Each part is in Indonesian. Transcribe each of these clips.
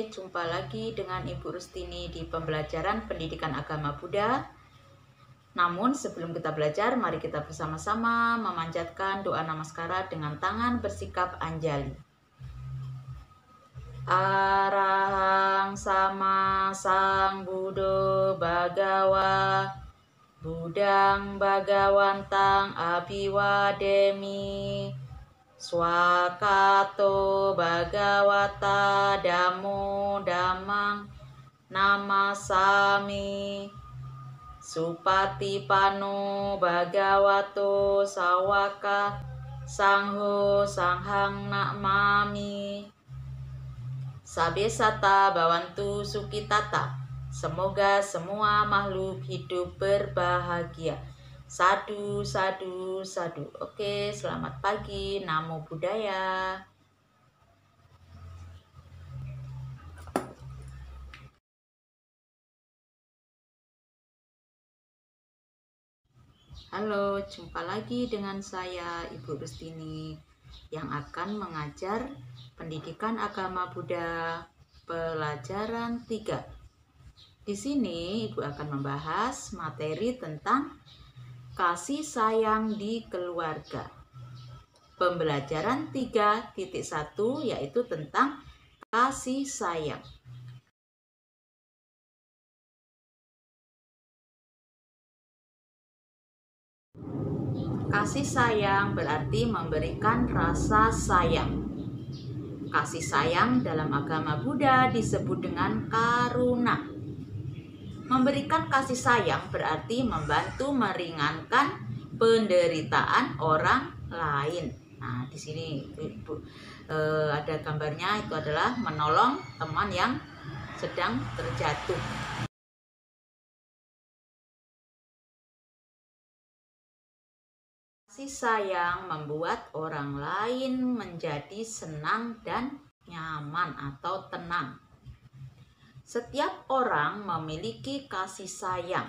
jumpa lagi dengan Ibu Rustini di pembelajaran pendidikan agama Buddha. Namun sebelum kita belajar, mari kita bersama-sama memanjatkan doa namaskara dengan tangan bersikap anjali. Arahang sama sang Buddho Bhagawa Buddhang Bhagawantang Abhiwademi Swakato Bhagawata Dhammo Dhammang Namasami Supatipano Bhagavato Sawaka Sangho Sanghang Namami. Sabesata Bhavantu Sukitata. Semoga semua makhluk hidup berbahagia. Sadu, sadu, sadu. Oke, selamat pagi. Namo Buddhaya. Halo, jumpa lagi dengan saya Ibu Rustini yang akan mengajar pendidikan agama Buddha pelajaran 3. Di sini Ibu akan membahas materi tentang kasih sayang di keluarga. Pembelajaran 3.1 yaitu tentang kasih sayang. Kasih sayang berarti memberikan rasa sayang. Kasih sayang dalam agama Buddha disebut dengan karuna. Memberikan kasih sayang berarti membantu meringankan penderitaan orang lain. Nah, di sini Ibu ada gambarnya, itu adalah menolong teman yang sedang terjatuh. Kasih sayang membuat orang lain menjadi senang dan nyaman atau tenang. Setiap orang memiliki kasih sayang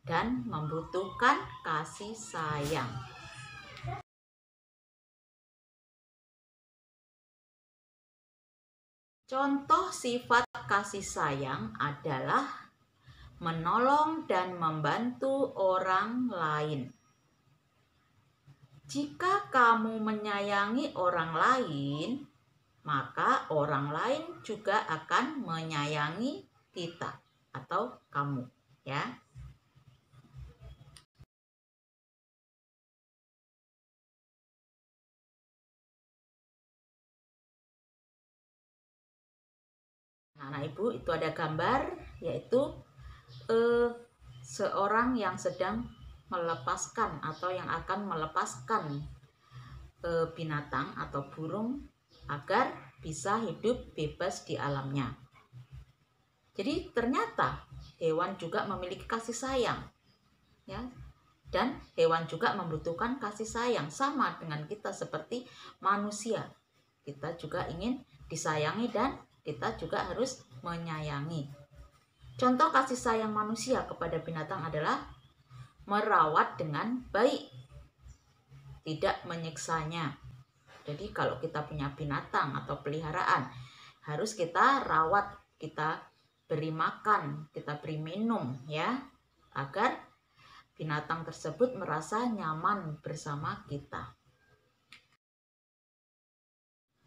dan membutuhkan kasih sayang. Contoh sifat kasih sayang adalah menolong dan membantu orang lain. Jika kamu menyayangi orang lain, maka orang lain juga akan menyayangi kita atau kamu, ya. Nah, Ibu, itu ada gambar yaitu seorang yang sedang melepaskan atau yang akan melepaskan binatang atau burung agar bisa hidup bebas di alamnya. Jadi ternyata hewan juga memiliki kasih sayang, ya, dan hewan juga membutuhkan kasih sayang sama dengan kita seperti manusia. Kita juga ingin disayangi dan kita juga harus menyayangi. Contoh kasih sayang manusia kepada binatang adalah merawat dengan baik, tidak menyiksanya. Jadi kalau kita punya binatang atau peliharaan, harus kita rawat, kita beri makan, kita beri minum, ya, agar binatang tersebut merasa nyaman bersama kita.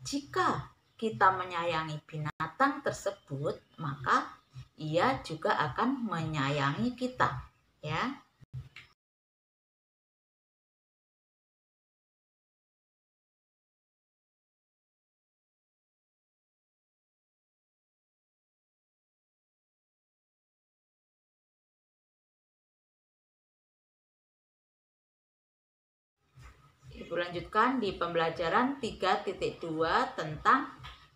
Jika kita menyayangi binatang tersebut, maka ia juga akan menyayangi kita, ya. Ibu lanjutkan di pembelajaran 3.2 tentang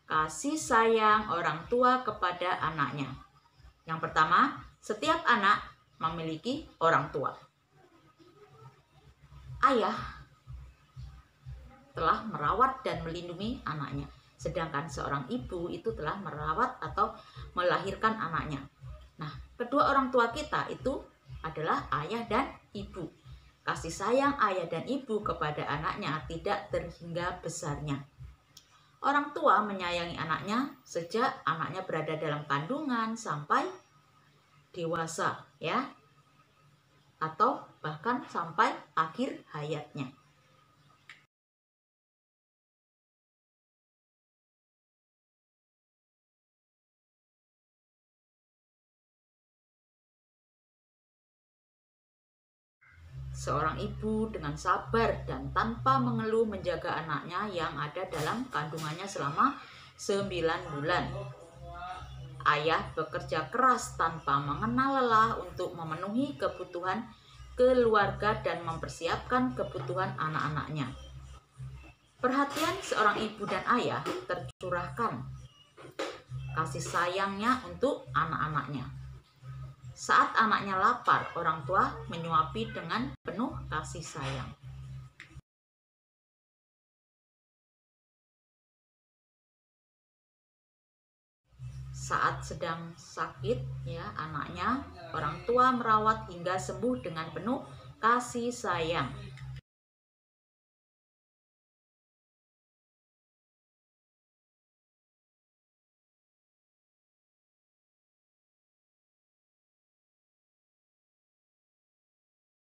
kasih sayang orang tua kepada anaknya. Yang pertama, setiap anak memiliki orang tua. Ayah telah merawat dan melindungi anaknya, sedangkan seorang ibu itu telah merawat atau melahirkan anaknya. Nah, kedua orang tua kita itu adalah ayah dan ibu. Kasih sayang ayah dan ibu kepada anaknya tidak terhingga besarnya. Orang tua menyayangi anaknya sejak anaknya berada dalam kandungan sampai dewasa, ya, atau bahkan sampai akhir hayatnya. Seorang ibu dengan sabar dan tanpa mengeluh menjaga anaknya yang ada dalam kandungannya selama 9 bulan. Ayah bekerja keras tanpa mengenal lelah untuk memenuhi kebutuhan keluarga dan mempersiapkan kebutuhan anak-anaknya. Perhatian seorang ibu dan ayah tercurahkan kasih sayangnya untuk anak-anaknya. Saat anaknya lapar, orang tua menyuapi dengan penuh kasih sayang. Saat sedang sakit, ya, anaknya, orang tua merawat hingga sembuh dengan penuh kasih sayang.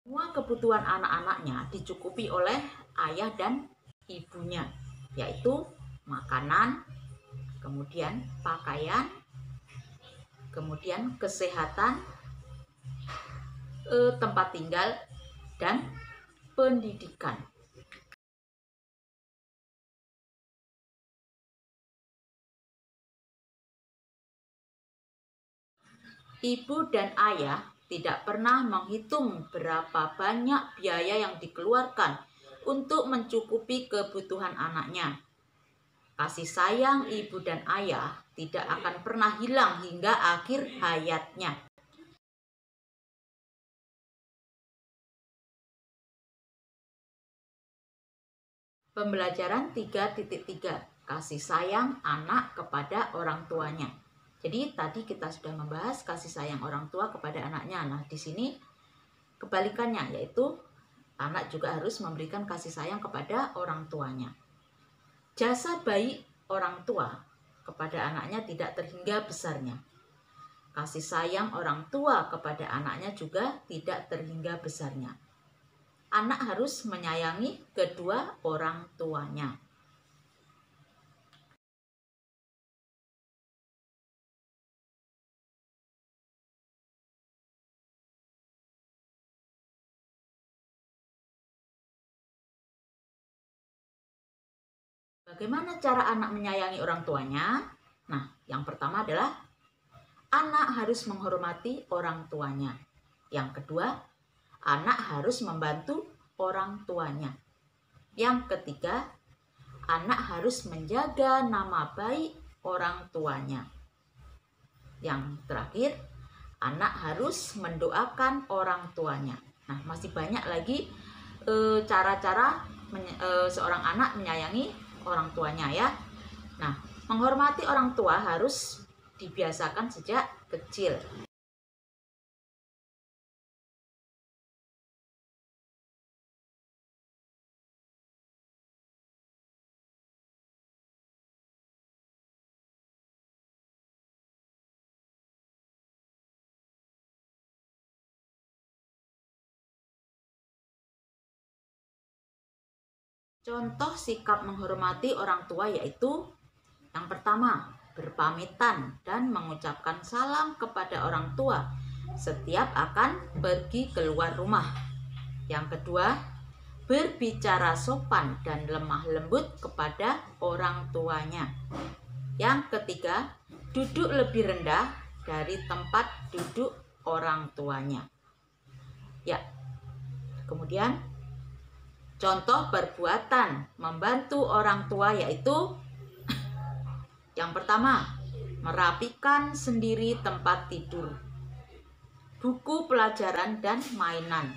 Semua kebutuhan anak-anaknya dicukupi oleh ayah dan ibunya, yaitu makanan, kemudian pakaian, kemudian kesehatan, tempat tinggal, dan pendidikan. Ibu dan ayah tidak pernah menghitung berapa banyak biaya yang dikeluarkan untuk mencukupi kebutuhan anaknya. Kasih sayang ibu dan ayah tidak akan pernah hilang hingga akhir hayatnya. Pembelajaran 3.3, kasih sayang anak kepada orang tuanya. Jadi tadi kita sudah membahas kasih sayang orang tua kepada anaknya. Nah, di sini kebalikannya, yaitu anak juga harus memberikan kasih sayang kepada orang tuanya. Jasa baik orang tua kepada anaknya tidak terhingga besarnya. Kasih sayang orang tua kepada anaknya juga tidak terhingga besarnya. Anak harus menyayangi kedua orang tuanya. Bagaimana cara anak menyayangi orang tuanya? Nah, yang pertama adalah anak harus menghormati orang tuanya. Yang kedua, anak harus membantu orang tuanya. Yang ketiga, anak harus menjaga nama baik orang tuanya. Yang terakhir, anak harus mendoakan orang tuanya. Nah, masih banyak lagi cara-cara seorang anak menyayangi orang tuanya, ya. Nah, menghormati orang tua harus dibiasakan sejak kecil. Contoh sikap menghormati orang tua yaitu yang pertama, berpamitan dan mengucapkan salam kepada orang tua setiap akan pergi keluar rumah. Yang kedua, berbicara sopan dan lemah lembut kepada orang tuanya. Yang ketiga, duduk lebih rendah dari tempat duduk orang tuanya. Ya, kemudian contoh perbuatan membantu orang tua yaitu yang pertama, merapikan sendiri tempat tidur, buku pelajaran dan mainan.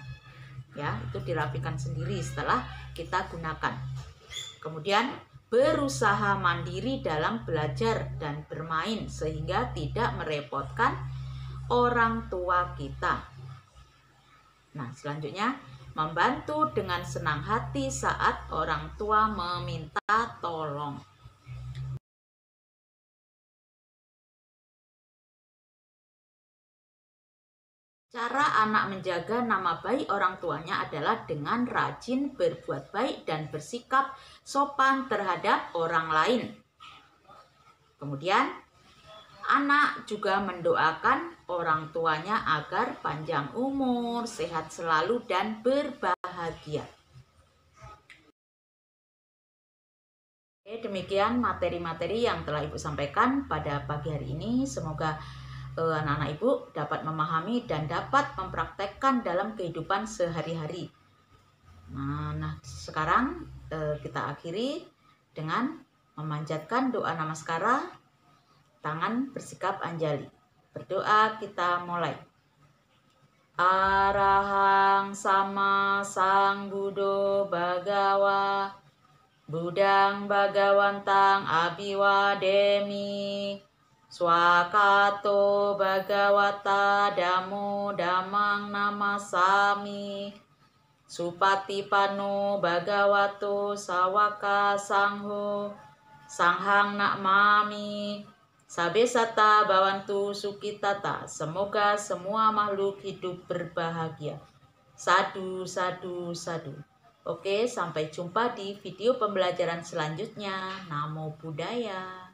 Ya, itu dirapikan sendiri setelah kita gunakan. Kemudian berusaha mandiri dalam belajar dan bermain sehingga tidak merepotkan orang tua kita. Nah, selanjutnya membantu dengan senang hati saat orang tua meminta tolong. Cara anak menjaga nama baik orang tuanya adalah dengan rajin berbuat baik dan bersikap sopan terhadap orang lain. Kemudian, anak juga mendoakan orang tuanya agar panjang umur, sehat selalu, dan berbahagia. Oke, demikian materi-materi yang telah Ibu sampaikan pada pagi hari ini. Semoga anak-anak Ibu dapat memahami dan dapat mempraktekkan dalam kehidupan sehari-hari. Nah, sekarang kita akhiri dengan memanjatkan doa namaskara, tangan bersikap anjali. Berdoa kita mulai. Arahang sama sang Buddho Bhagawa Budang Bhagawantang Abiwademi Swakato Bhagawata Damo Damang Namasami Supatipano Bhagavato Sawaka Sangho Sanghang Nakmami Sabesata Bawantu Sukitata. Semoga semua makhluk hidup berbahagia. Sadu, sadu, sadu. Oke, sampai jumpa di video pembelajaran selanjutnya. Namo Buddhaya.